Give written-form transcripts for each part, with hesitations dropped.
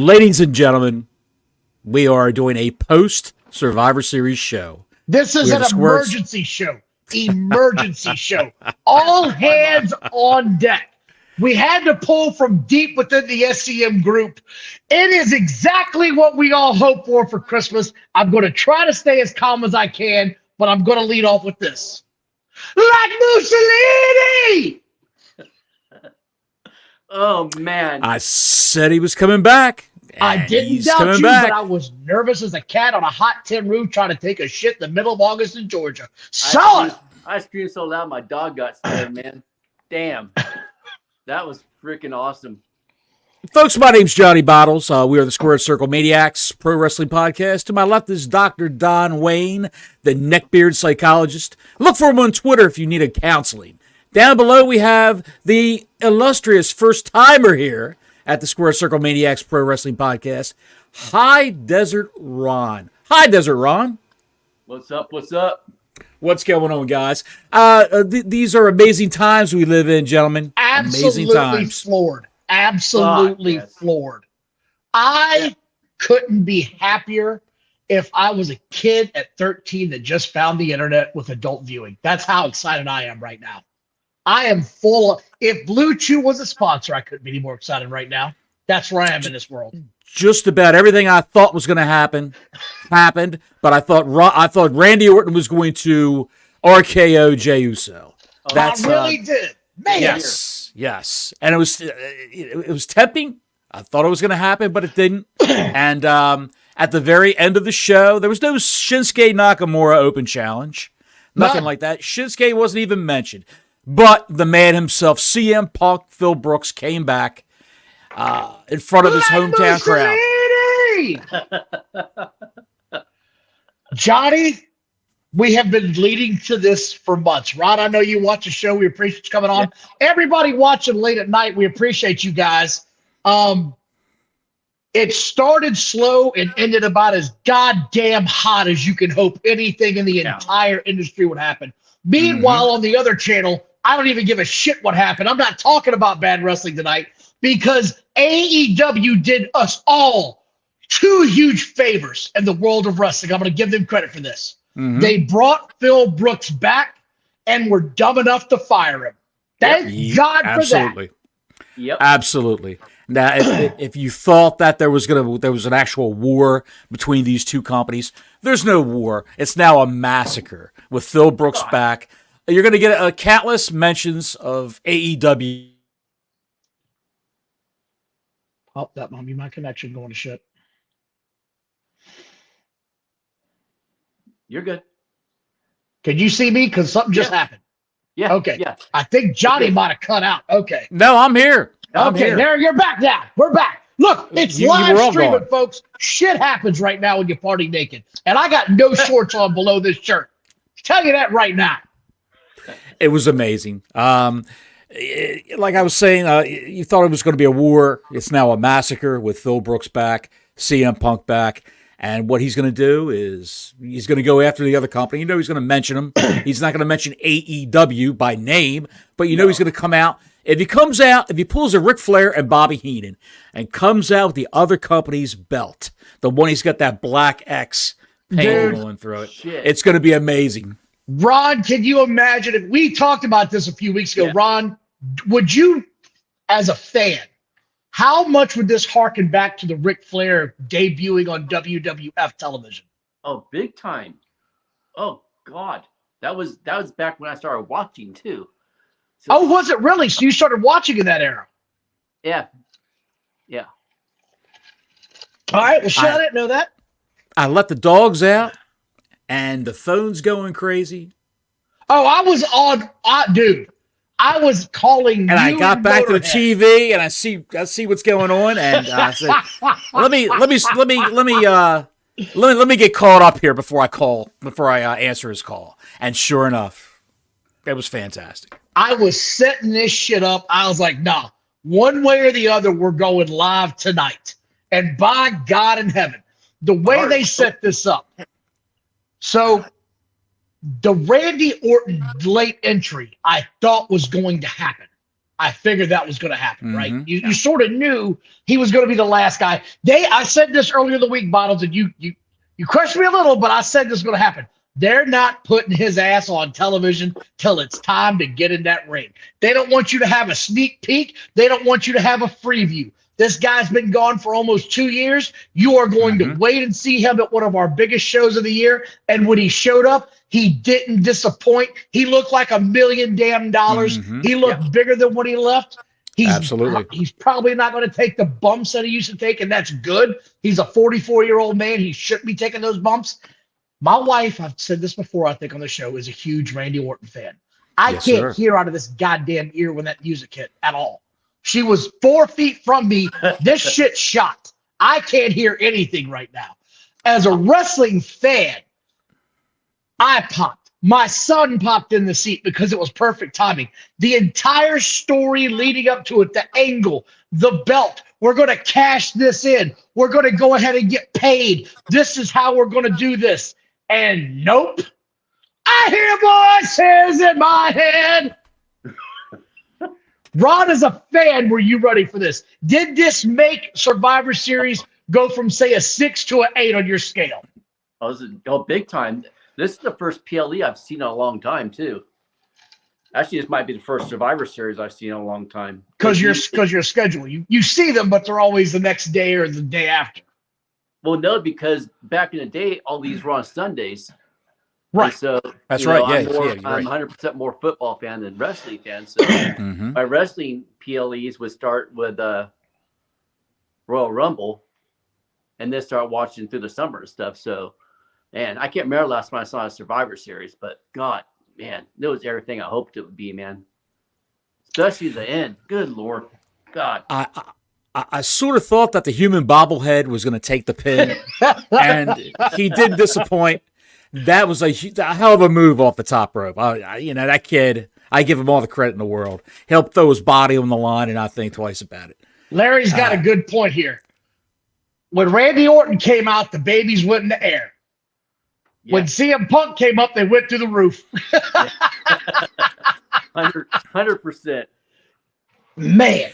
Ladies and gentlemen, we are doing a post-Survivor Series show. This is an emergency show. Emergency show. All hands on deck. We had to pull from deep within the SCM group. It is exactly what we all hope for Christmas. I'm going to try to stay as calm as I can, but I'm going to lead off with this. Like Mussolini! Oh, man. I said he was coming back. I didn't doubt you, but I was nervous as a cat on a hot tin roof trying to take a shit in the middle of August in Georgia. I screamed so loud my dog got scared, man. Damn. That was freaking awesome. Folks, my name's Johnny Bottles. We are the Squared Circle Maniacs Pro Wrestling Podcast. To my left is Dr. Don Wayne, the neckbeard psychologist. Look for him on Twitter if you need a counseling. Down below, we have the illustrious first-timer here at the Square Circle Maniacs Pro Wrestling Podcast, High Desert Ron. Hi, Desert Ron. What's up? What's up? What's going on, guys? These are amazing times we live in, gentlemen. Absolutely floored. Absolutely floored. I couldn't be happier if I was a kid at 13 that just found the internet with adult viewing. That's how excited I am right now. I am full of, if Blue Chew was a sponsor, I couldn't be any more excited right now. That's where I am in this world. Just about everything I thought was going to happen happened, but I thought Randy Orton was going to RKO Jey Uso. I really did. Man. Yes. And it was tempting. I thought it was going to happen, but it didn't. And at the very end of the show, there was no Shinsuke Nakamura Open Challenge. Nothing like that. Shinsuke wasn't even mentioned. But the man himself, CM Punk, Phil Brooks, came back in front of his hometown crowd. Johnny, we have been leading to this for months. Rod, I know you watch the show. We appreciate you coming on. Yeah. Everybody watching late at night, we appreciate you guys. It started slow and ended about as goddamn hot as you can hope anything in the entire industry would happen. Meanwhile, on the other channel, I don't even give a shit what happened. I'm not talking about bad wrestling tonight because AEW did us all two huge favors in the world of wrestling. I'm going to give them credit for this. They brought Phil Brooks back and were dumb enough to fire him. Thank God for that. Yep. Absolutely. Now, if you thought that there was an actual war between these two companies, there's no war. It's now a massacre with Phil Brooks back. You're going to get countless mentions of AEW. Oh, that might be my connection going to shit. You're good. Can you see me? Because something just happened. Yeah. Okay. Yeah. I think Johnny might have cut out. Okay. No, I'm here. There, you're back now. We're back. Look, it's live streaming, folks. Shit happens right now when you party naked. And I got no shorts on below this shirt. Tell you that right now. It was amazing. Like I was saying, you thought it was going to be a war. It's now a massacre with Phil Brooks back, CM Punk back. And what he's going to do is he's going to go after the other company. You know he's going to mention them. He's not going to mention AEW by name, but you know he's going to come out. If he pulls a Ric Flair and Bobby Heenan and comes out with the other company's belt, the one he's got that black X paint going through it, it's going to be amazing. Ron, can you imagine if we talked about this a few weeks ago? Ron, would you, as a fan, how much would this harken back to the Ric Flair debuting on WWF television? Oh, big time. Oh, God. That was back when I started watching, too. So, was it really? So you started watching in that era? Yeah. All right. Well, shit, I didn't know that. I let the dogs out, and the phone's going crazy. Oh, I was on, dude. I was calling, and I got back to the TV, and I see what's going on, and I said, let me get caught up here before I answer his call. And sure enough, it was fantastic. I was setting this shit up. I was like, nah, one way or the other, we're going live tonight. And by God in heaven, the way they set this up. So the Randy Orton late entry, I thought was going to happen. I figured that was going to happen, right? Mhm. You sort of knew he was going to be the last guy. I said this earlier in the week, Bottles, and you crushed me a little, but I said this is going to happen. They're not putting his ass on television till it's time to get in that ring. They don't want you to have a sneak peek. They don't want you to have a free view. This guy's been gone for almost 2 years. You are going to wait and see him at one of our biggest shows of the year. And when he showed up, he didn't disappoint. He looked like $1 million damn dollars. He looked bigger than when he left. Absolutely. He's probably not going to take the bumps that he used to take, and that's good. He's a 44-year-old man. He shouldn't be taking those bumps. My wife, I've said this before, I think on the show, is a huge Randy Orton fan. I can't hear out of this goddamn ear when that music hit at all. She was 4 feet from me. This shit shot. I can't hear anything right now. As a wrestling fan, I popped. My son popped in the seat because it was perfect timing. The entire story leading up to it, the angle, the belt, we're going to cash this in. We're going to go ahead and get paid. This is how we're going to do this. And nope. I hear voices in my head. Ron, as a fan, were you ready for this? Did this make Survivor Series go from, say, a 6 to an 8 on your scale? Big time. This is the first PLE I've seen in a long time, too. Actually, this might be the first Survivor Series I've seen in a long time. Because your schedule. You see them, but they're always the next day or the day after. Well, no, because back in the day, all these were on Sundays. Right. And so That's right. I'm 100% more football fan than wrestling fan. So my wrestling PLEs would start with Royal Rumble, and then start watching through the summer and stuff. So, man, I can't remember last time I saw a Survivor Series, but God, man, that was everything I hoped it would be, man. Especially the end. Good Lord. God. I sort of thought that the human bobblehead was going to take the pin, and he did disappoint. That was a hell of a move off the top rope. That kid, I give him all the credit in the world. He'll throw his body on the line and not think twice about it. Larry's got a good point here. When Randy Orton came out, the babies went in the air. Yeah. When CM Punk came up, they went through the roof. 100%. Man.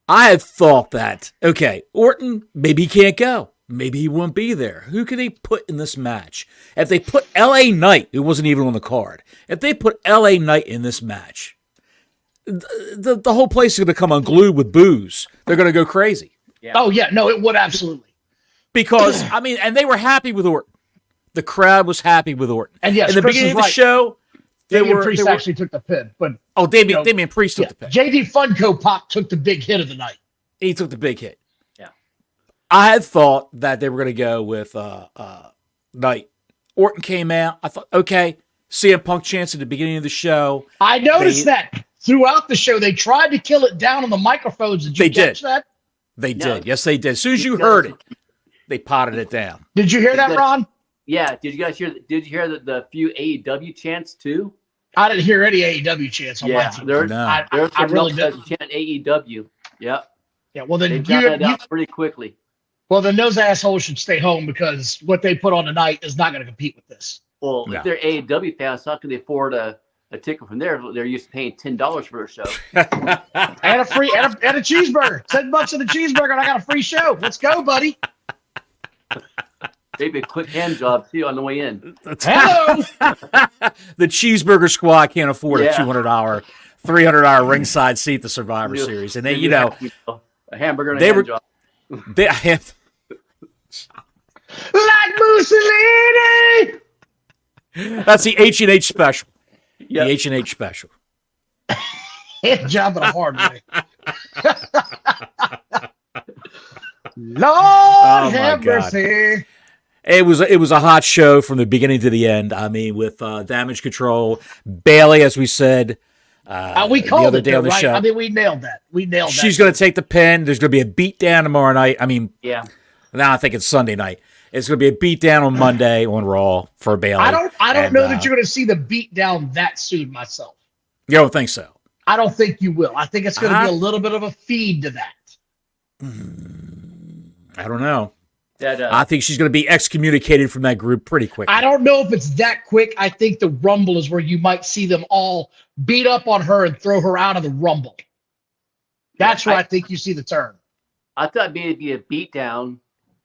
I had thought that, okay, Orton, maybe he can't go. Maybe he won't be there. Who could they put in this match? If they put L.A. Knight, who wasn't even on the card, if they put L.A. Knight in this match, the whole place is going to come unglued with booze. They're going to go crazy. Yeah. Oh, yeah. No, it would absolutely. Because, and they were happy with Orton. The crowd was happy with Orton. And yes, in the Chris beginning is of the right. show, Damian Priest actually took the pin. But Damian Priest took the pin. JD Funko Pop took the big hit of the night. He took the big hit. Yeah. I had thought that they were going to go with Knight. Orton came out. I thought, okay, CM Punk chance at the beginning of the show. I noticed that throughout the show. They tried to kill it down on the microphones. Did you catch that? They did. Yes, they did. As soon as you heard it, they potted it down. Did you hear that, Ron? Yeah. Did you guys hear? Did you hear the few AEW chants too? I didn't hear any AEW chants on my team. There's I some really chant didn't. AEW. Yeah. Yeah. Well, then They got it out pretty quickly. Well, then those assholes should stay home because what they put on tonight is not going to compete with this. Well, if they're AEW fans, how can they afford a ticket from there? They're used to paying $10 for a show. And a free and a cheeseburger. $10 and a cheeseburger, and I got a free show. Let's go, buddy. Maybe a quick hand job too on the way in. Hello. The cheeseburger squad can't afford a $200, $300 ringside seat at the Survivor Series, and they, a hamburger and a hand job. They have. Like Mussolini. That's the H&H special. Yep. The H&H special. Hand job in a hard way. Lord have mercy. It was a hot show from the beginning to the end. I mean, with Damage Control, Bailey, as we said, we called the other it day on the right? show. I mean, we nailed that. She's going to take the pin. There's going to be a beat down tomorrow night. I mean, now I think it's Sunday night. It's going to be a beat down on Monday on Raw for Bailey. I don't know that you're going to see the beat down that soon myself. You don't think so? I don't think you will. I think it's going to be a little bit of a feed to that. I don't know. That, I think she's going to be excommunicated from that group pretty quick. I don't know if it's that quick. I think the Rumble is where you might see them all beat up on her and throw her out of the Rumble. That's where I think you see the turn. I thought maybe it'd be a beatdown,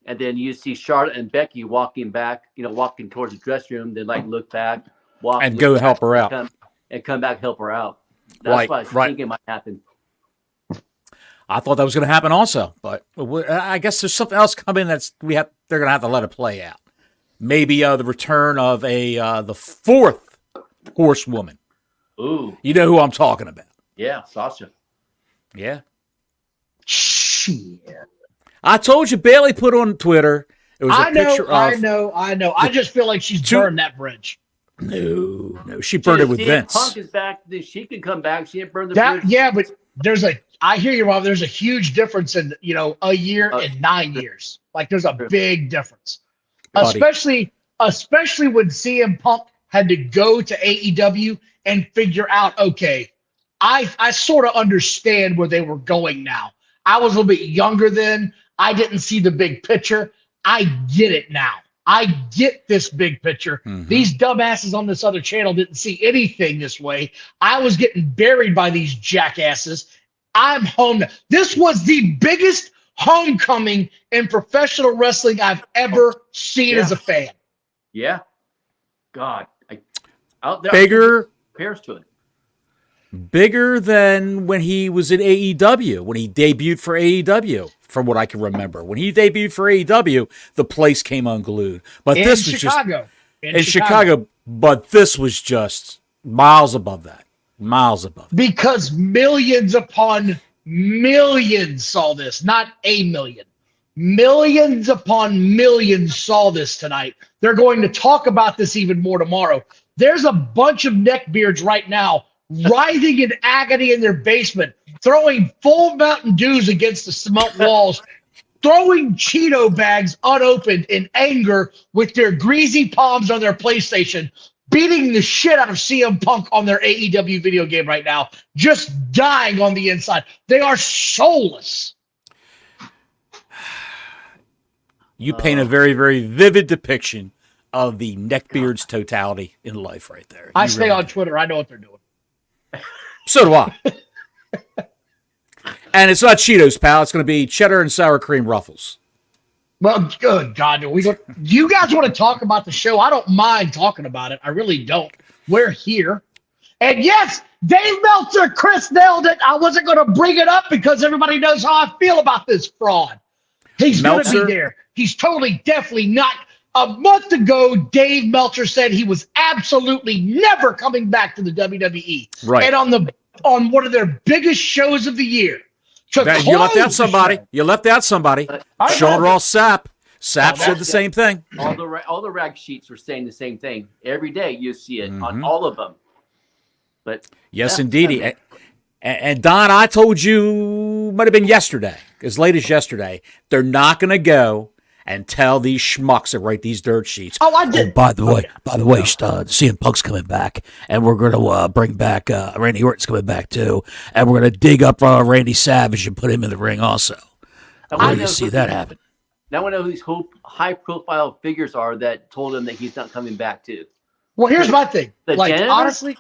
and then you see Charlotte and Becky walking back, walking towards the dressing room. They look back, walk, And go help her out. and come back help her out. That's what I was thinking might happen. I thought that was going to happen also, but I guess there's something else coming they're going to have to let it play out. Maybe the return of the fourth horsewoman. Ooh, you know who I'm talking about? Yeah, Sasha. Yeah. Shit. I told you, Bailey put on Twitter. It was a picture of. I know. I just feel like she's burned that bridge. No, she burned it with Vince. Punk is back. She can come back. She didn't burn the bridge. Yeah, but I hear you, Rob. There's a huge difference in a year and 9 years. Like there's a big difference, especially when CM Punk had to go to AEW and figure out. Okay, I sort of understand where they were going now. I was a little bit younger then. I didn't see the big picture. I get it now. I get this big picture. Mm-hmm. These dumbasses on this other channel didn't see anything this way. I was getting buried by these jackasses. I'm home now. This was the biggest homecoming in professional wrestling I've ever seen as a fan. Yeah. God. Out there, bigger compares to it. Bigger than when he was in AEW, when he debuted for AEW, from what I can remember. When he debuted for AEW, the place came unglued. But this was Chicago. In Chicago, but this was just miles above that. Miles above. Because millions upon millions saw this, not a million. Millions upon millions saw this tonight. They're going to talk about this even more tomorrow. There's a bunch of neckbeards right now writhing in agony in their basement, throwing full Mountain Dews against the cement walls, throwing Cheeto bags unopened in anger with their greasy palms on their PlayStation, beating the shit out of CM Punk on their AEW video game right now, just dying on the inside. They are soulless. You paint a very, very vivid depiction of the neckbeard's totality in life right there. I stay on Twitter. I know what they're doing. So do I. And it's not Cheetos, pal. It's going to be cheddar and sour cream ruffles. Well, good God. You guys want to talk about the show? I don't mind talking about it. I really don't. We're here. And yes, Dave Meltzer, Chris nailed it. I wasn't going to bring it up because everybody knows how I feel about this fraud. He's going to be there. He's totally, definitely not. A month ago, Dave Meltzer said he was absolutely never coming back to the WWE. Right. And on one of their biggest shows of the year. You left out somebody. Sean Ross Sapp. Sapp said the same thing. All the rag sheets were saying the same thing. Every day you see it on all of them. But yes, indeed. And Don, I told you, might have been yesterday, as late as yesterday, they're not going to go and tell these schmucks that write these dirt sheets. Oh, I did. Oh, by the way, CM Punk's coming back, and we're going to bring back Randy Orton's coming back too, and we're going to dig up Randy Savage and put him in the ring also. Where do you see that happen? Now I know who these high-profile figures are that told him that he's not coming back too. Well, here's my thing. Janitor? Honestly,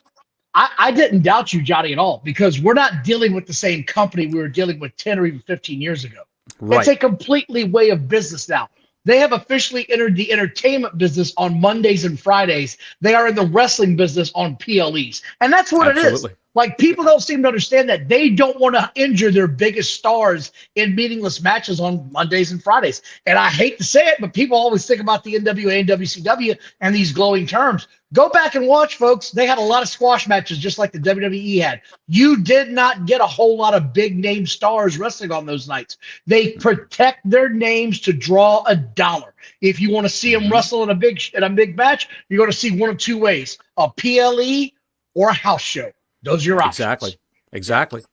I didn't doubt you, Johnny, at all, because we're not dealing with the same company we were dealing with 10 or even 15 years ago. Right. It's a completely way of business now. They have officially entered the entertainment business on Mondays and Fridays. They are in the wrestling business on PLEs. And that's what it is. Like, people don't seem to understand that they don't want to injure their biggest stars in meaningless matches on Mondays and Fridays. And I hate to say it, but people always think about the NWA and WCW and these glowing terms. Go back and watch, folks. They had a lot of squash matches just like the WWE had. You did not get a whole lot of big-name stars wrestling on those nights. They protect their names to draw a dollar. If you want to see them wrestle in a big match, you're going to see one of two ways, a PLE or a house show. Those are your options. Exactly.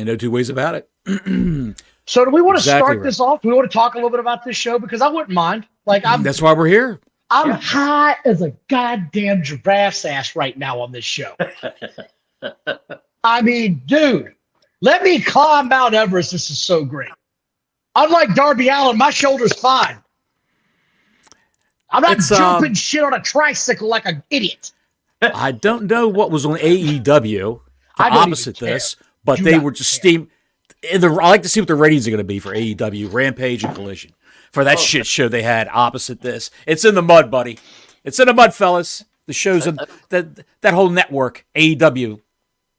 No two ways about it. So do we want to start this off? Do we want to talk a little bit about this show? Because I wouldn't mind. That's why we're here. I'm high as a goddamn giraffe's ass right now on this show. I mean, dude, let me climb Mount Everest. This is so great. Unlike Darby Allin, my shoulder's fine. I'm not jumping shit on a tricycle like an idiot. I don't know what was on AEW opposite this, but Do they not were just care. steam. I like to see what the ratings are going to be for AEW, Rampage, and Collision. For that shit show they had opposite this. It's in the mud, buddy. It's in the mud, fellas. The show's in that whole network, AEW,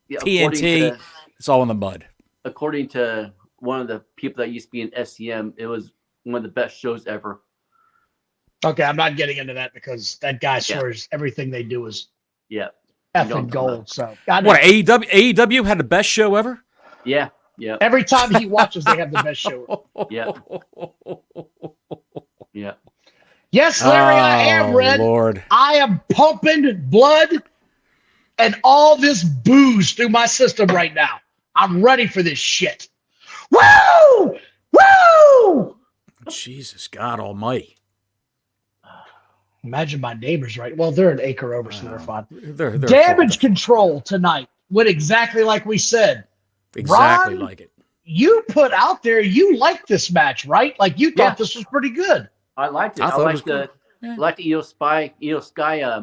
Yeah, TNT, it's all in the mud. according to one of the people that used to be in SCM, it was one of the best shows ever. Okay, I'm not getting into that because that guy swears everything they do is Yeah. effing gold. So God What, knows. AEW had the best show ever? Yeah. Yeah. Every time he watches, they have the best show. Yeah. Yeah. Yes, Larry, I am red. Lord. I am pumping blood and all this booze through my system right now. I'm ready for this shit. Woo! Woo! Jesus, God almighty. Imagine my neighbors, right? Well, they're an acre over, so they're fine. They're Damage control tonight went exactly like we said. exactly Ron? like it. You put out there, you liked this match, right? Like you thought Yeah. this was pretty good. I liked it. I I, thought it liked was the good. Yeah. liked the Io Sky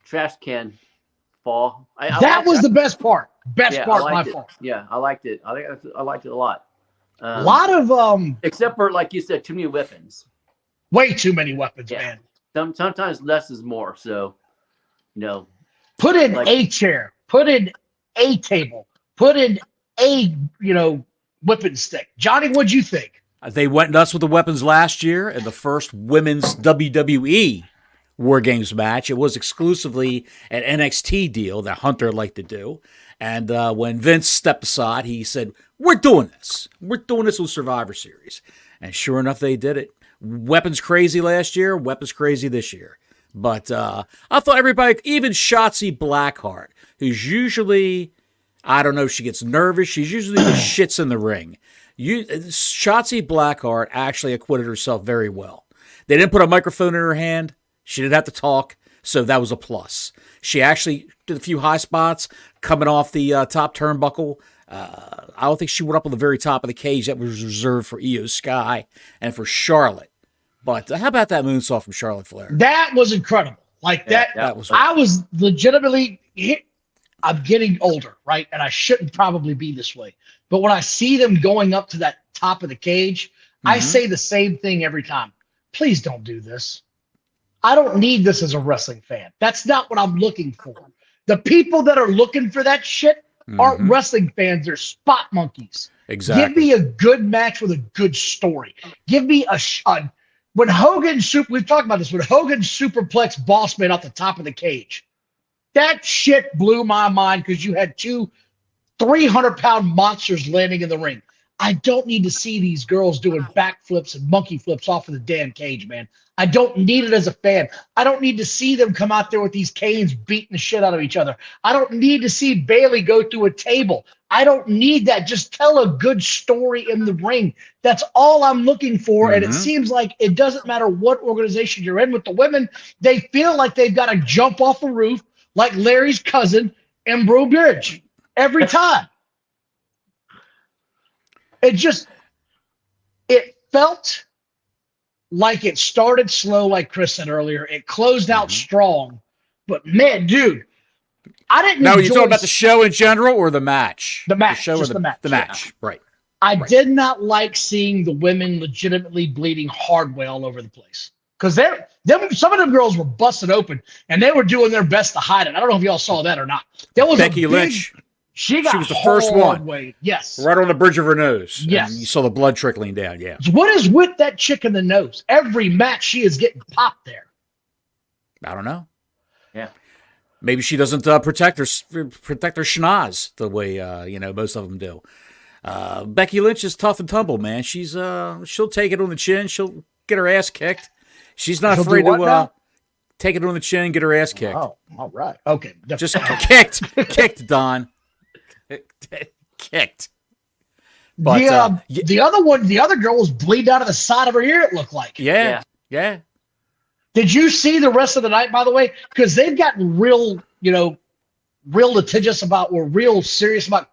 trash can fall. I That liked was it. the best part. Best Yeah, part I by liked it. far. Yeah, I liked it. I liked it a lot. A lot of Except for, like you said, too many weapons. way too many weapons, Yeah. man. Sometimes less is more. So, Put in Like- a chair, put in a table, put in a whipping stick. Johnny, what'd you think? They went nuts with the weapons last year in the first women's WWE War Games match. It was exclusively an NXT deal that Hunter liked to do. And when Vince stepped aside, he said, we're doing this. We're doing this with Survivor Series. And sure enough, they did it. Weapons crazy last year, weapons crazy this year. But I thought everybody, even Shotzi Blackheart, who's usually, I don't know, she gets nervous. She's usually the shits in the ring. Shotzi Blackheart actually acquitted herself very well. They didn't put a microphone in her hand. She didn't have to talk, so that was a plus. She actually did a few high spots coming off the top turnbuckle. I don't think she went up on the very top of the cage. That was reserved for Io Sky and for Charlotte. But how about that moonsault from Charlotte Flair? That was incredible. Like that. That was I was legitimately hit. I'm getting older, right? And I shouldn't probably be this way. But when I see them going up to that top of the cage, I say the same thing every time. Please don't do this. I don't need this as a wrestling fan. That's not what I'm looking for. The people that are looking for that shit aren't wrestling fans. They're spot monkeys. Exactly. Give me a good match with a good story. Give me when Hogan we've talked about this, when Hogan superplexed Bossman off the top of the cage. That shit blew my mind because you had two 300-pound monsters landing in the ring. I don't need to see these girls doing backflips and monkey flips off of the damn cage, man. I don't need it as a fan. I don't need to see them come out there with these canes beating the shit out of each other. I don't need to see Bailey go through a table. I don't need that. Just tell a good story in the ring. That's all I'm looking for. And it seems like it doesn't matter what organization you're in with the women. They feel like they've got to jump off a roof like Larry's cousin, Embro Bridge, every time. It felt like it started slow, like Chris said earlier. It closed out strong. But man, dude, I didn't No, enjoy you're talking about the show in general or the match? The match, The show just or the match. The match, right. I did not like seeing the women legitimately bleeding hard way all over the place. Because some of them girls were busted open and they were doing their best to hide it. I don't know if y'all saw that or not. There was Becky Lynch. She was the first one. Way. Yes. Right on the bridge of her nose. Yes. And you saw the blood trickling down, yeah. What is with that chick in the nose? Every match she is getting popped there. I don't know. Yeah. Maybe she doesn't protect her schnoz the way most of them do. Becky Lynch is tough and tumble, man. She'll take it on the chin. She'll get her ass kicked. She's not She'll do afraid what to now? take it on the chin and get her ass kicked. Oh, all right. Okay. Just kicked, Don. Kicked. But the other girl was bleeding out of the side of her ear, it looked like. yeah. Did you see the rest of the night, by the way? Because they've gotten real litigious real serious about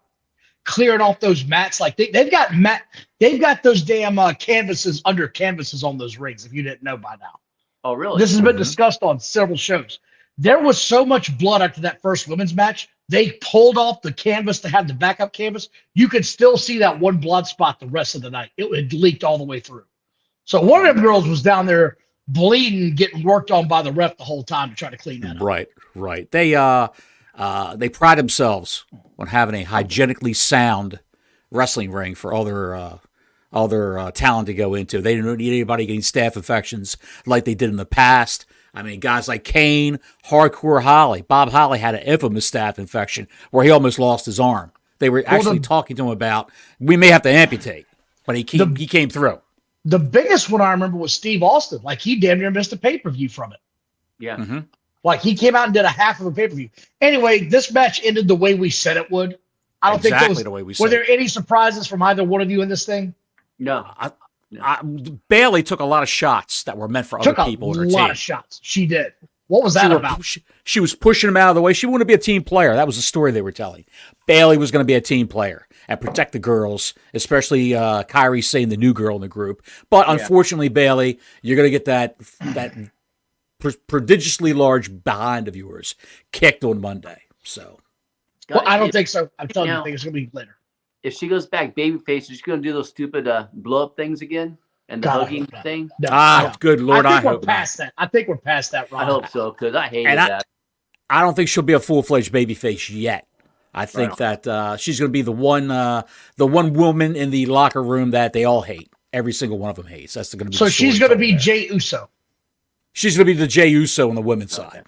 clearing off those mats. Like they've got those damn canvases on those rings, if you didn't know by now. Oh, really? This has been discussed on several shows. There was so much blood after that first women's match. they pulled off the canvas to have the backup canvas. You could still see that one blood spot the rest of the night. It had leaked all the way through. So one of them girls was down there bleeding, getting worked on by the ref the whole time to try to clean that up. Right. They pride themselves on having a hygienically sound wrestling ring for all their talent to go into. They didn't need anybody getting staph infections like they did in the past. I mean, guys like Kane, Hardcore Holly. Bob Holly had an infamous staph infection where he almost lost his arm. They were actually talking to him about, we may have to amputate, but he came through. The biggest one I remember was Steve Austin. Like, he damn near missed a pay-per-view from it. Yeah. Mm-hmm. Like, he came out and did a half of a pay-per-view. Anyway, this match ended the way we said it would. I don't think the way we said. Were there any surprises from either one of you in this thing? No. Bailey took a lot of shots that were meant for other people in her team. Took a lot of shots. She did. What was that about? She was pushing him out of the way. She wanted to be a team player. That was the story they were telling. Bailey was going to be a team player and protect the girls, especially Kyrie Sane, the new girl in the group. But unfortunately, Bailey, you're going to get that prodigiously large behind of yours kicked on Monday. So, well, I don't think so. I'm telling you, I think it's going to be later. If she goes back babyface, is she going to do those stupid blow up things again and the hugging thing? No. Good Lord, I think we're past that. I think we're past that. Ron. I hope so, because I hated that. I don't think she'll be a full-fledged babyface yet. I think that she's going to be the one woman in the locker room that they all hate. Every single one of them hates. That's going to be. So she's going to be Jey Uso. She's going to be the Jey Uso on the women's side.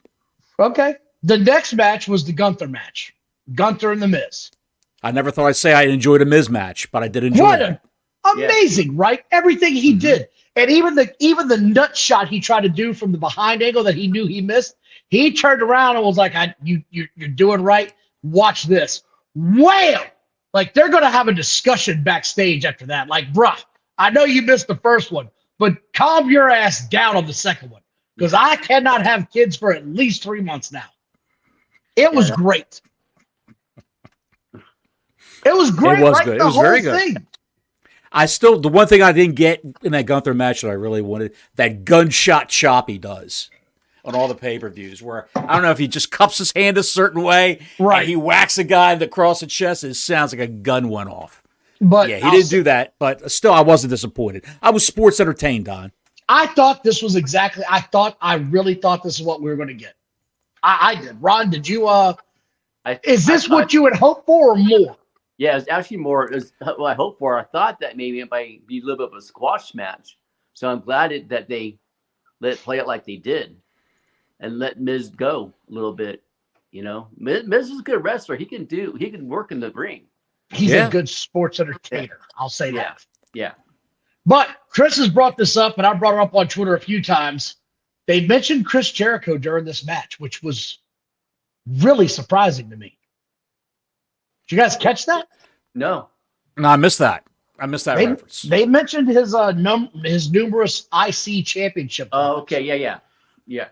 Okay. The next match was the Gunther match. Gunther and The Miz. I never thought I'd say I enjoyed a Miz match, but I did enjoy it. Amazing, right? Everything he did. And even the nut shot he tried to do from the behind angle that he knew he missed, he turned around and was like, you're doing right. Watch this. Wham! Like, they're going to have a discussion backstage after that. Like, bruh, I know you missed the first one, but calm your ass down on the second one, because I cannot have kids for at least 3 months now. It was great. It was great. It was good. It was very good. Thing. The one thing I didn't get in that Gunther match that I really wanted, that gunshot chop he does on all the pay-per-views, where I don't know if he just cups his hand a certain way, right? And he whacks a guy across the chest, and it sounds like a gun went off. But yeah, he didn't do that. But still, I wasn't disappointed. I was sports entertained, Don. I really thought this is what we were going to get. I did. Ron, did you? Is this what you had hoped for, or more? Yeah, it was actually more. It was what I hoped for. I thought that maybe it might be a little bit of a squash match. So I'm glad that they let it play it like they did, and let Miz go a little bit. You know, Miz is a good wrestler. He can work in the ring. He's a good sports entertainer. I'll say that. Yeah. But Chris has brought this up, and I brought it up on Twitter a few times. They mentioned Chris Jericho during this match, which was really surprising to me. Did you guys catch that? No, I missed that. I missed that reference. They mentioned his numerous IC championship. Oh, okay, yeah.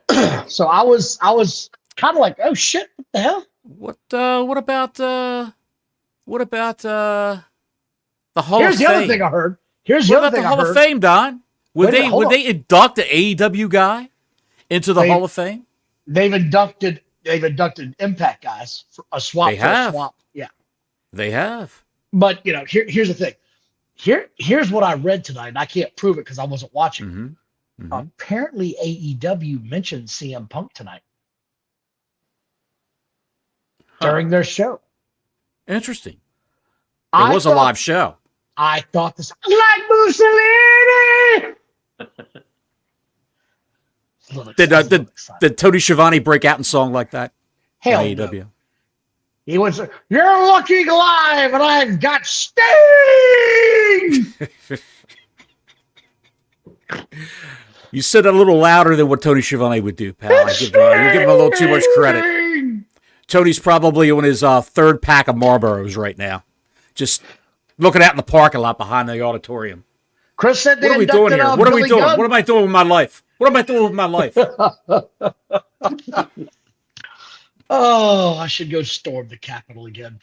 So I was kind of like, oh shit, what the hell? What about the Hall Here's of the Fame? Other thing I heard. Here's what the other about thing the Hall I heard. of Fame, Don? Would they induct the AEW guy into the Hall of Fame? They've inducted Impact guys for a swap. They have. Swap. Yeah, they have. But here's the thing. Here's what I read tonight, and I can't prove it because I wasn't watching. Mm-hmm. Apparently, AEW mentioned CM Punk tonight during their show. Interesting. It was a live show. I thought this like Mussolini. Did Tony Schiavone break out in song like that? Hell AEW. No. He was, you're looking live, and I've got Sting. You said it a little louder than what Tony Schiavone would do, pal. You're giving him a little too much credit. Tony's probably on his third pack of Marlboros right now, just looking out in the parking lot behind the auditorium. Chris said, "What are we doing here? What are we doing? What am I doing with my life? What am I doing with my life?" Oh, I should go storm the Capitol again.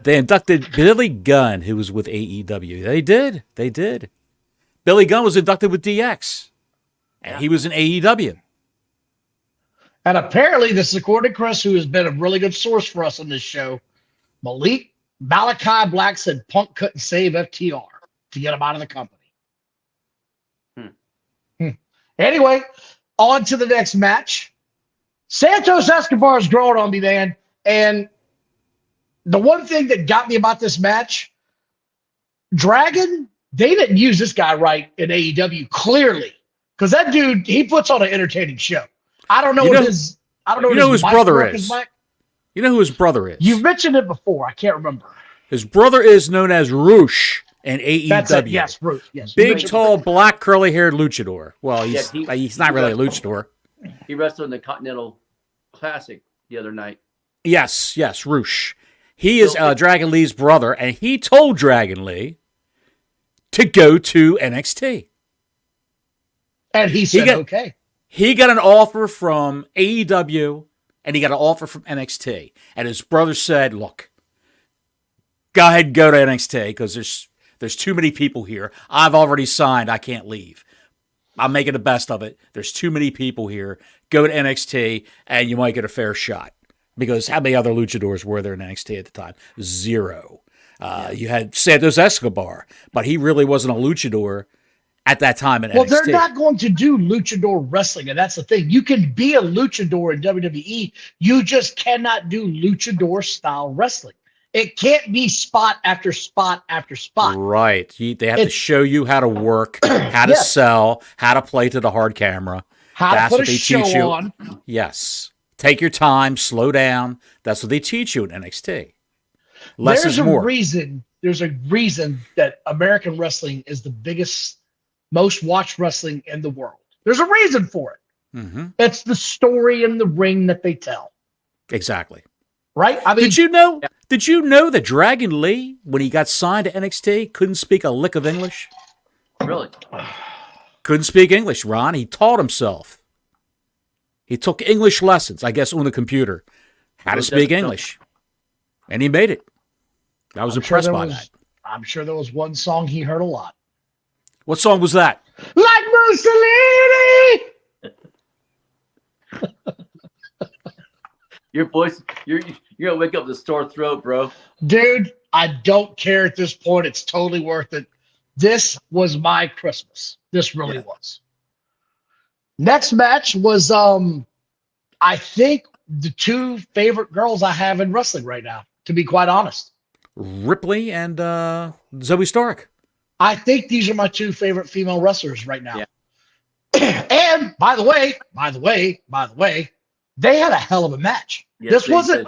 They inducted Billy Gunn, who was with AEW. They did. Billy Gunn was inducted with DX, and he was in AEW. And apparently, this is according to Chris, who has been a really good source for us on this show. Malachi Black said Punk couldn't save FTR to get him out of the company. Anyway, on to the next match. Santos Escobar is growing on me, man. And the one thing that got me about this match, Dragon, they didn't use this guy right in AEW, clearly. Because that dude, he puts on an entertaining show. I don't know what his brother is. You know who his brother is? You've mentioned it before. I can't remember. His brother is known as Roosh in AEW. That's it. Yes, Roosh. Yes. Big, tall, black, curly-haired luchador. Well, he's not really a luchador. He wrestled in the Continental Classic the other night. Yes, Roosh. He is Dragon Lee's brother, and he told Dragon Lee to go to NXT. And he said, okay. He got an offer from AEW, and he got an offer from NXT. And his brother said, look, go ahead and go to NXT because there's too many people here. I've already signed. I can't leave. I'm making the best of it. There's too many people here. Go to NXT, and you might get a fair shot. Because how many other luchadors were there in NXT at the time? Zero. You had Santos Escobar, but he really wasn't a luchador at that time in NXT. Well, they're not going to do luchador wrestling, and that's the thing. You can be a luchador in WWE. You just cannot do luchador-style wrestling. It can't be spot after spot after spot. Right. They have to show you how to work, how to sell, how to play to the hard camera. That's to put a show on. Yes. Take your time, slow down. That's what they teach you in NXT. Less There's is more. There's a reason that American wrestling is the biggest, most watched wrestling in the world. There's a reason for it. Mm-hmm. It's the story in the ring that they tell. Exactly. Right? I mean, Did you know that Dragon Lee, when he got signed to NXT, couldn't speak a lick of English? Really? Couldn't speak English, Ron. He taught himself. He took English lessons, I guess, on the computer, how to speak English. And he made it. I was impressed by that. I'm sure there was one song he heard a lot. What song was that? Like Mussolini! Your voice, you're gonna wake up with a sore throat, bro. Dude, I don't care at this point. It's totally worth it. This was my Christmas. This really was. Next match was, I think, the two favorite girls I have in wrestling right now, to be quite honest. Ripley and Zoe Stark. I think these are my two favorite female wrestlers right now. Yeah. And by the way, they had a hell of a match. Yes, this wasn't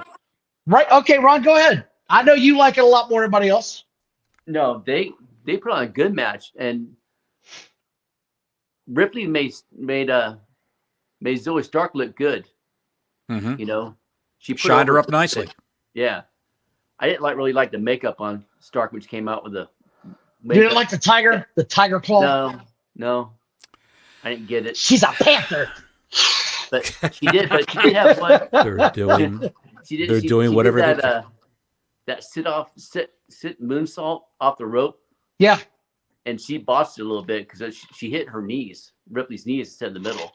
right. Okay, Ron, go ahead. I know you like it a lot more than anybody else. No, they put on a good match, and Ripley made Zoe Stark look good. Mm-hmm. You know, she shined her up nicely. Yeah, I didn't really like the makeup on Stark, which came out with the. You didn't like the tiger claw? No, I didn't get it. She's a panther. But she did have fun. They're doing whatever they can. That sit moonsault off the rope. Yeah. And she botched it a little bit because she hit her knees, Ripley's knees, instead of the middle.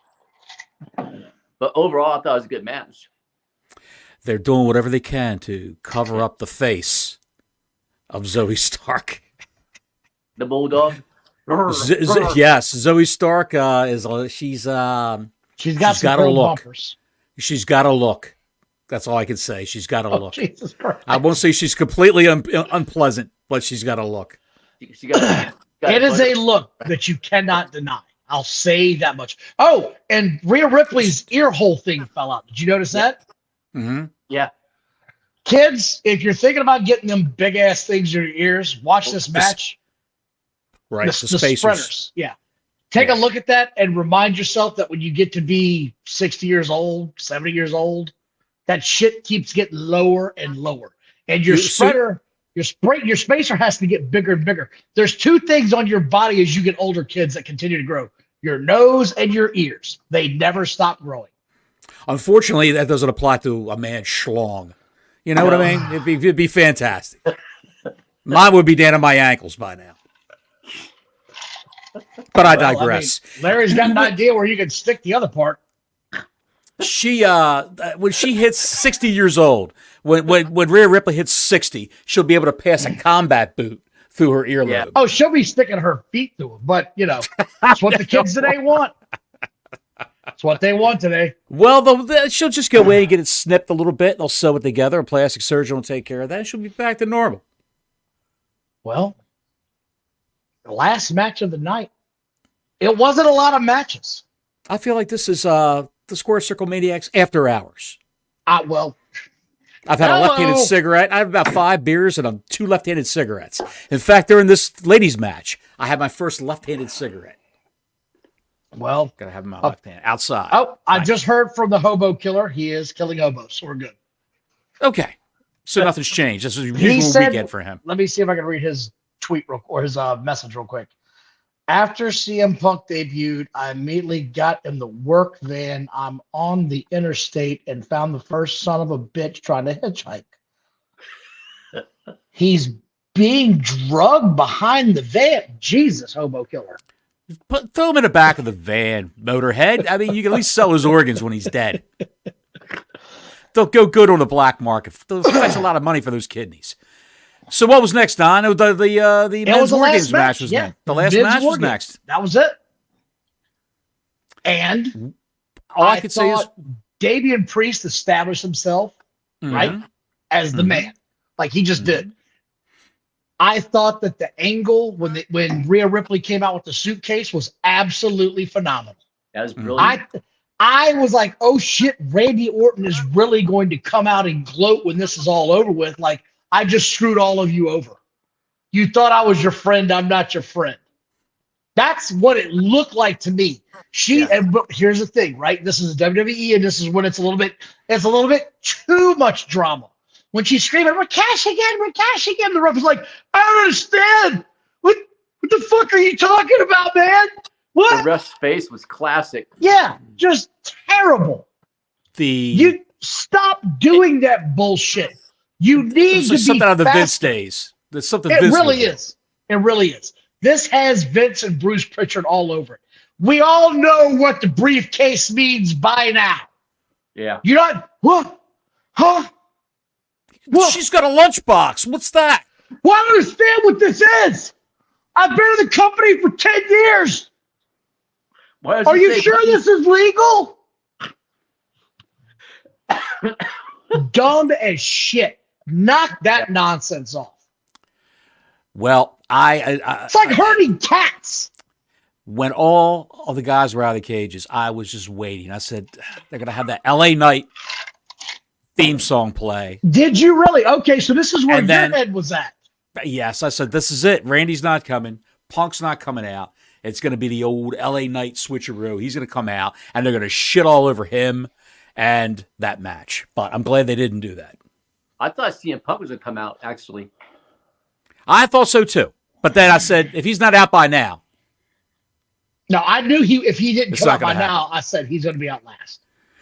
But overall, I thought it was a good match. They're doing whatever they can to cover up the face of Zoe Stark. The bulldog. Yes, Zoe Stark she's got a look. Bumpers. She's got a look. That's all I can say. She's got a look. Jesus Christ. I won't say she's completely unpleasant, but she's got a look. It is a look that you cannot deny. I'll say that much. Oh, and Rhea Ripley's ear hole thing fell out. Did you notice that? Mm-hmm. Yeah. Kids, if you're thinking about getting them big ass things in your ears, watch this match. Right. The sprinters. Yeah. Take a look at that and remind yourself that when you get to be 60 years old, 70 years old, that shit keeps getting lower and lower. And your spreader, your spacer has to get bigger and bigger. There's two things on your body as you get older, kids, that continue to grow. Your nose and your ears. They never stop growing. Unfortunately, that doesn't apply to a man's schlong. You know what I mean? It'd be fantastic. Mine would be down to my ankles by now. But I digress. I mean, Larry's got an idea where you can stick the other part. She when she hits 60 years old, when Rhea Ripley hits 60, she'll be able to pass a combat boot through her earlobe. Yeah. Oh, she'll be sticking her feet through it, but that's what the kids today want. That's what they want today. Well, she'll just go in and get it snipped a little bit. They'll sew it together. A plastic surgeon will take care of that. And she'll be back to normal. Well, the last match of the night, it wasn't a lot of matches. I feel like this is the Square Circle Maniacs after hours. Well, I've had a left-handed cigarette. I have about 5 beers and 2 left-handed cigarettes. In fact, during this ladies' match, I had my first left-handed cigarette. Well, Gotta have my left hand outside. Oh, I just heard from the hobo killer. He is killing hobos, so we're good. Okay, so nothing's changed. This is a He usual said- weekend for him. Let me see if I can read his tweet or his message real quick. After CM Punk debuted, I immediately got in the work van. I'm on the interstate and found the first son of a bitch trying to hitchhike. He's being drugged behind the van. Jesus, hobo killer. Throw him in the back of the van, Motorhead. I mean, you can at least sell his organs when he's dead. They'll go good on the black market. They'll fetch a lot of money for those kidneys. So what was next, Don? The men's War Games match was next. The last match was next. That was it. And all I could say is Damian Priest established himself, right, as the man. Like he just did. I thought that the angle when Rhea Ripley came out with the suitcase was absolutely phenomenal. That was brilliant. I was like, oh shit, Randy Orton is really going to come out and gloat when this is all over with. Like, I just screwed all of you over. You thought I was your friend. I'm not your friend. That's what it looked like to me. But here's the thing, right? This is WWE, and this is when it's a little bit too much drama. When she's screaming, we're cashing in, the ref is like, I don't understand. What the fuck are you talking about, man? What? The ref's face was classic. Yeah, just terrible. You stop doing that bullshit. You need to be something out of the fast. Vince days. There's something. It Vince really would do. is. It really is. This has Vince and Bruce Pritchard all over it. We all know what the briefcase means by now. Yeah. You're not, what? Huh? What? She's got a lunchbox. What's that? Well, I don't understand what this is. I've been in the company for 10 years. Are you sure this is legal? Dumb as shit. Knock that nonsense off. Well, it's like herding cats. When all of the guys were out of the cages, I was just waiting. I said, they're going to have that LA Knight theme song play. Did you really? Okay, so this is where your head was at. Yes, I said, this is it. Randy's not coming. Punk's not coming out. It's going to be the old LA Knight switcheroo. He's going to come out, and they're going to shit all over him and that match. But I'm glad they didn't do that. I thought CM Punk was going to come out, actually. I thought so, too. But then I said, if he's not out by now. No, I knew if he didn't come out by now, I said he's going to be out last.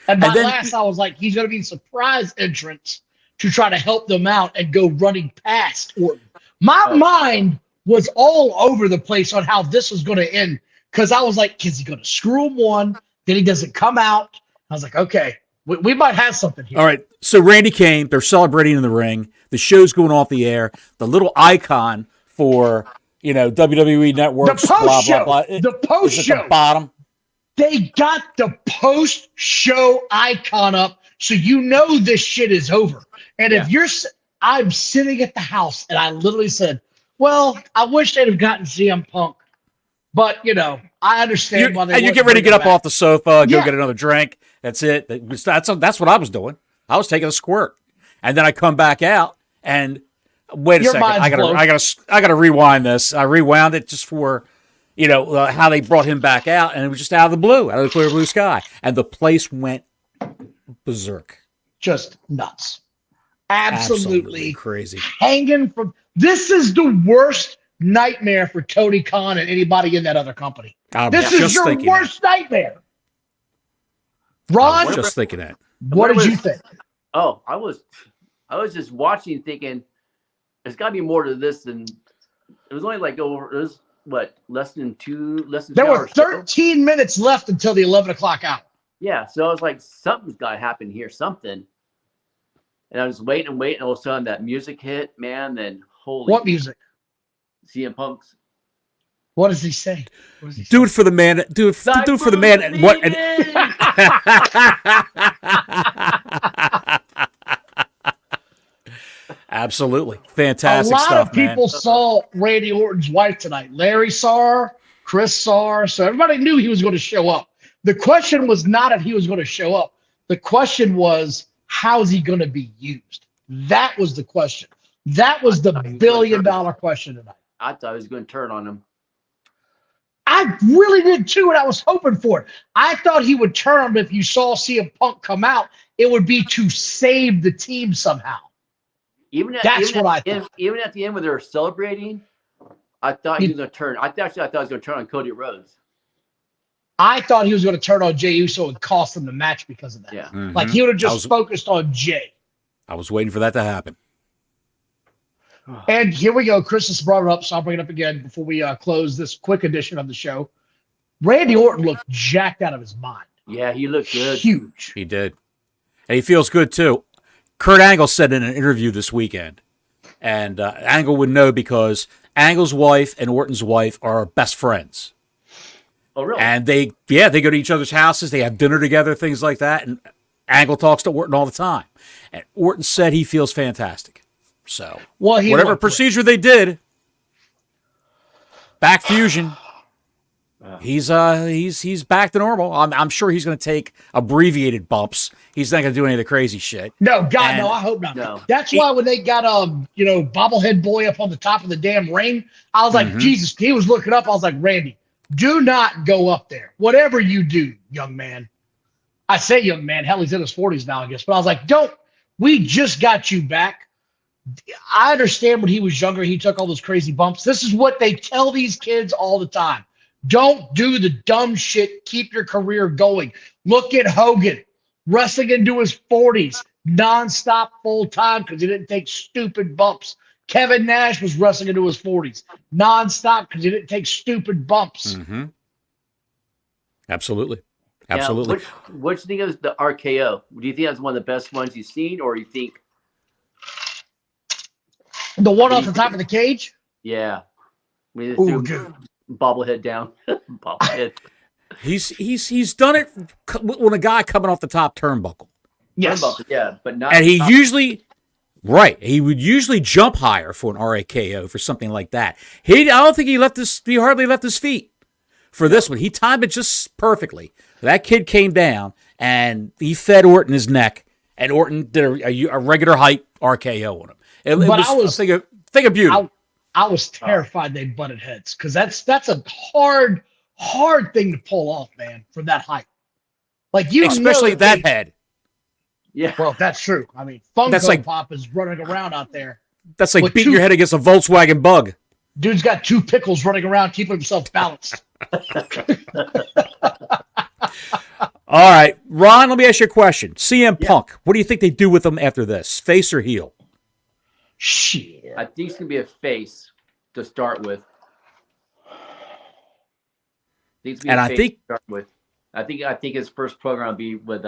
And by last, I was like, he's going to be a surprise entrance to try to help them out and go running past Orton. My mind was all over the place on how this was going to end because I was like, is he going to screw him one? Then he doesn't come out. I was like, okay, we might have something here. All right, so Randy came. They're celebrating in the ring. The show's going off the air. The little icon for, WWE Network, the post show. Blah, blah, blah. The post show. At the bottom. They got the post show icon up, so you know this shit is over. And if I'm sitting at the house, and I literally said, well, I wish they'd have gotten CM Punk. But, I understand why they and you get ready to get up off the sofa, go get another drink. That's it. That's what I was doing. I was taking a squirt. And then I come back out, and wait a second. I gotta rewind this. I rewound it just for, how they brought him back out, and it was just out of the blue, out of the clear blue sky. And the place went berserk. Just nuts. Absolutely crazy. Hanging from this is the worst nightmare for Tony Khan and anybody in that other company. This is your worst nightmare. Ron, I was just thinking that. What did you think? Oh, I was just watching, thinking there's got to be more to this than it was only like less than 2 There were 13 minutes left until the 11 o'clock hour. Yeah, so I was like, something's got to happen here, something. And I was waiting and waiting. All of a sudden, that music hit, man. Then holy. What music? CM Punk's. What does he say? Do it for the man. Do it for the man. And what? And, absolutely fantastic a lot stuff, of people saw Randy Orton's wife tonight. Larry saw her, Chris saw her, so everybody knew he was going to show up. The question was not if he was going to show up. The question was, how's he going to be used? That was the question. That was the billion-dollar question tonight. I thought he was going to turn on him. I really did too, and I was hoping for it. I thought he would turn on him if you saw CM Punk come out. It would be to save the team somehow. Even at the end when they were celebrating, I thought he was going to turn. I thought he was going to turn on Cody Rhodes. I thought he was going to turn on Jey Uso and cost him the match because of that. Yeah. Like he would have just focused on Jey. I was waiting for that to happen. And here we go. Chris just brought it up, so I'll bring it up again before we close this quick edition of the show. Randy Orton looked jacked out of his mind. Yeah, he looked good. Huge. He did. And he feels good, too. Kurt Angle said in an interview this weekend, and Angle would know because Angle's wife and Orton's wife are best friends. Oh, really? And they go to each other's houses. They have dinner together, things like that. And Angle talks to Orton all the time. And Orton said he feels fantastic. So, whatever procedure they did, back fusion, he's back to normal. I'm sure he's going to take abbreviated bumps. He's not going to do any of the crazy shit. No, God, no, I hope not. No. That's why when they got bobblehead boy up on the top of the damn ring, I was like, Jesus. He was looking up. I was like, Randy, do not go up there. Whatever you do, young man. I say young man. Hell, he's in his 40s now, I guess. But I was like, don't. We just got you back. I understand when he was younger, he took all those crazy bumps. This is what they tell these kids all the time. Don't do the dumb shit. Keep your career going. Look at Hogan, wrestling into his 40s, nonstop full time because he didn't take stupid bumps. Kevin Nash was wrestling into his 40s, nonstop because he didn't take stupid bumps. Mm-hmm. Absolutely. Yeah, Absolutely. what do you think of the RKO? Do you think that's one of the best ones you've seen, or you think the one off the top of the cage? Yeah. Ooh, good. Bobblehead down. Bobblehead. He's done it when a guy coming off the top turnbuckle. Yes. Yeah, but not. And he would usually jump higher for an RKO for something like that. I don't think he hardly left his feet for this one. He timed it just perfectly. That kid came down and he fed Orton his neck, and Orton did a regular height RKO on him. It was think of beauty. I was terrified they butted heads because that's a hard thing to pull off, man, from that height. Like especially that head. Yeah. Well, that's true. I mean, Funko Pop is running around out there. That's like beating your head against a Volkswagen Bug. Dude's got two pickles running around keeping himself balanced. All right, Ron, let me ask you a question. CM Punk, what do you think they do with him after this? Face or heel? Shit. I think it's going to be a face to start with. I think his first program will be with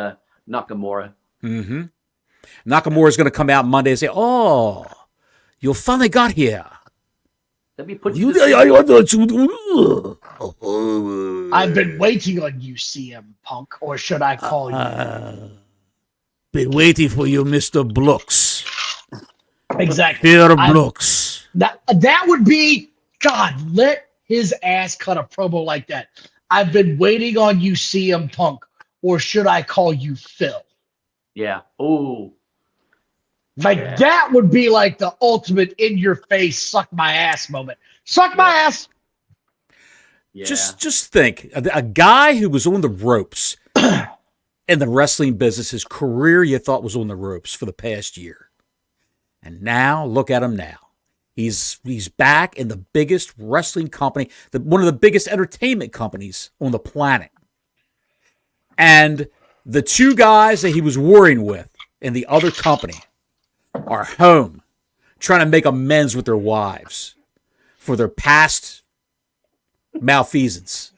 Nakamura. Mm-hmm. Nakamura is going to come out Monday and say, "Oh, you finally got here." Let me put I've been waiting on you, CM Punk, or should I call you? Been waiting for you, Mr. Brooks. Exactly. Peter Brooks. That would be, God, let his ass cut a promo like that. I've been waiting on you, CM Punk, or should I call you Phil? Yeah. Ooh. That would be like the ultimate in your face, suck my ass moment. Suck my ass. Yeah. Just think, a guy who was on the ropes in the wrestling business, his career you thought was on the ropes for the past year. And now, look at him now. He's back in the biggest wrestling company, one of the biggest entertainment companies on the planet. And the two guys that he was warring with in the other company are home trying to make amends with their wives for their past malfeasance.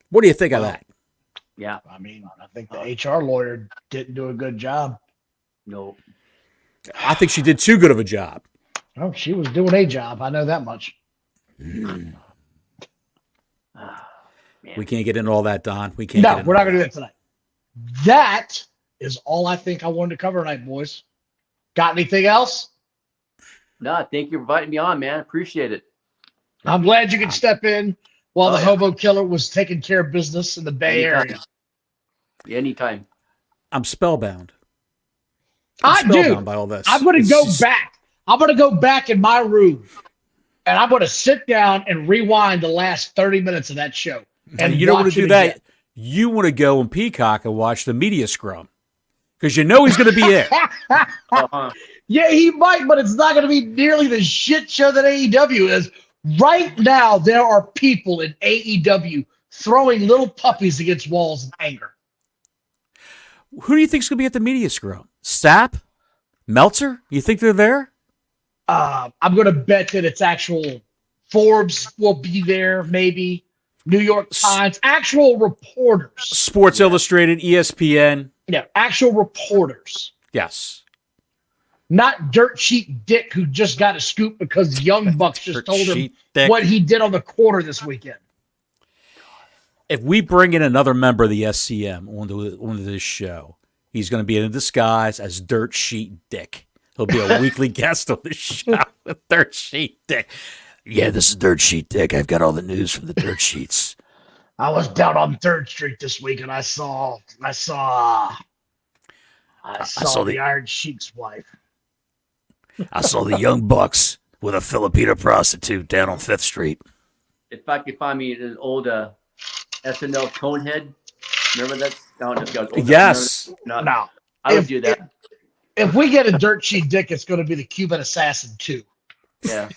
What do you think of that? Yeah. I mean, I think the HR lawyer didn't do a good job. No. I think she did too good of a job. Oh, she was doing a job. I know that much. Man. We can't get into all that, Don. We can't. No, get into we're not all going to do that tonight. That is all I think I wanted to cover tonight, boys. Got anything else? No, thank you for inviting me on, man. Appreciate it. I'm glad you could step in while the yeah. hobo killer was taking care of business in the Bay Anytime. Area. Anytime. I'm spellbound. I do. Spellbound by all this. I'm going to It's go just- back. I'm going to go back in my room, and I'm going to sit down and rewind the last 30 minutes of that show. And you don't want watch to do it that. again. You want to go and Peacock and watch the media scrum because you know he's going to be there. Uh-huh. Yeah, he might, but it's not going to be nearly the shit show that AEW is. Right now, there are people in AEW throwing little puppies against walls in anger. Who do you think's going to be at the media scrum? Stapp? Meltzer? You think they're there? I'm going to bet that it's actual Forbes will be there, maybe. New York Times, actual reporters. Sports Illustrated, ESPN. Yeah, actual reporters. Yes. Not dirt sheet Dick who just got a scoop because Young Bucks just Dirt told him sheet Dick. what he did on the quarter this weekend. If we bring in another member of the SCM onto this show, he's going to be in a disguise as Dirt Sheet Dick. He'll be a weekly guest on the show with Dirt Sheet Dick. Yeah, this is Dirt Sheet Dick. I've got all the news from the Dirt Sheets. I was down on 3rd Street this week and I saw saw the the- Iron Sheik's wife. I saw the Young Bucks with a Filipino prostitute down on 5th Street. If I could find me an old SNL Conehead, remember that? No, just goes. Yes. No, Now, I would if- do that. if we get a Dirt Sheet Dick, it's going to be the Cuban Assassin 2. Yeah.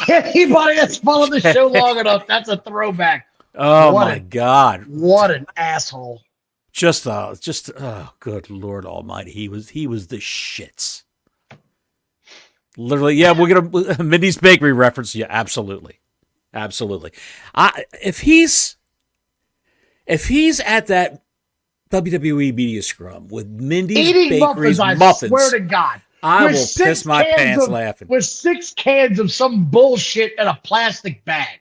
Anybody that's followed the show long enough, that's a throwback. Oh, What my a- God. What an asshole. Good Lord Almighty. He was the shits. Literally, yeah, we're going to, Mindy's Bakery reference. Yeah, absolutely. Absolutely. If he's at that WWE media scrum with Mindy's Eating Bakery's muffins, I muffins, swear to God. I With will 6 piss my cans pants of- laughing. With 6 cans of some bullshit in a plastic bag.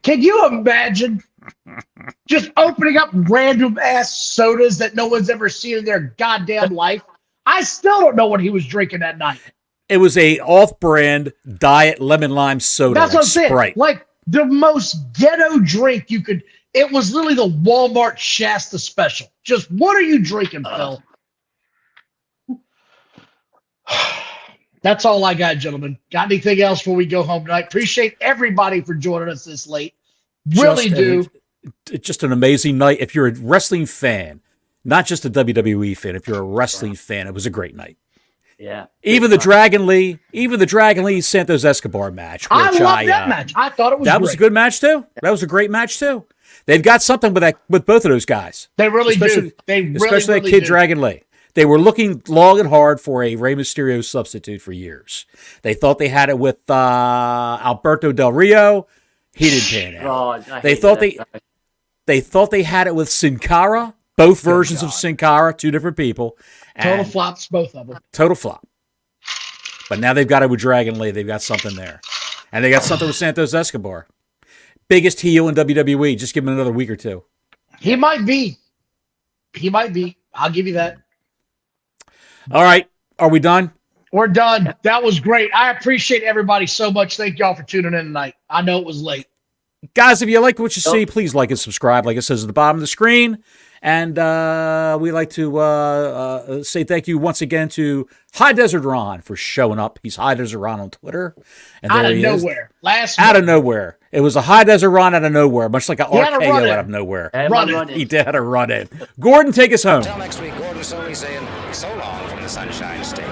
Can you imagine just opening up random ass sodas that no one's ever seen in their goddamn life? I still don't know what he was drinking that night. It was a off-brand diet lemon lime soda. That's like what I'm saying. Sprite. Like the most ghetto drink you could. It was literally the Walmart Shasta special. Just what are you drinking, Phil? That's all I got, gentlemen. Got anything else before we go home tonight? Appreciate everybody for joining us this late. Really Just an amazing night. If you're a wrestling fan, not just a WWE fan, if you're a wrestling fan, it was a great night. Yeah. Even the Dragon Lee Santos Escobar match. I which love that match. I thought it was That was a good match too. That was a great match too. They've got something with both of those guys. They really especially- do. They really, Especially really that kid do. Dragon Lee. They were looking long and hard for a Rey Mysterio substitute for years. They thought they had it with Alberto Del Rio. He didn't pan out. Oh, I They hated thought that guy. They thought they had it with Sin Cara. Both versions of God. Sin Cara, 2 different people. Total And flops, both of them. total flop. But now they've got it with Dragon Lee. They've got something there. And they got something with Santos Escobar. Biggest heel in WWE. Just give him another week or two. He might be. I'll give you that. All right. Are we done? We're done. That was great. I appreciate everybody so much. Thank y'all for tuning in tonight. I know it was late. Guys, if you like what you see, please like and subscribe, like it says at the bottom of the screen. And we like to say thank you once again to High Desert Ron for showing up. He's High Desert Ron on Twitter. And Out there of he is. nowhere. Out of nowhere. It was a High Desert Ron out of nowhere, much like an He had a RKO run-in. out of nowhere. And Run it. run He did a run in. Gordon, take us home. Until next week, Gordon Soley saying so long from the Sunshine State.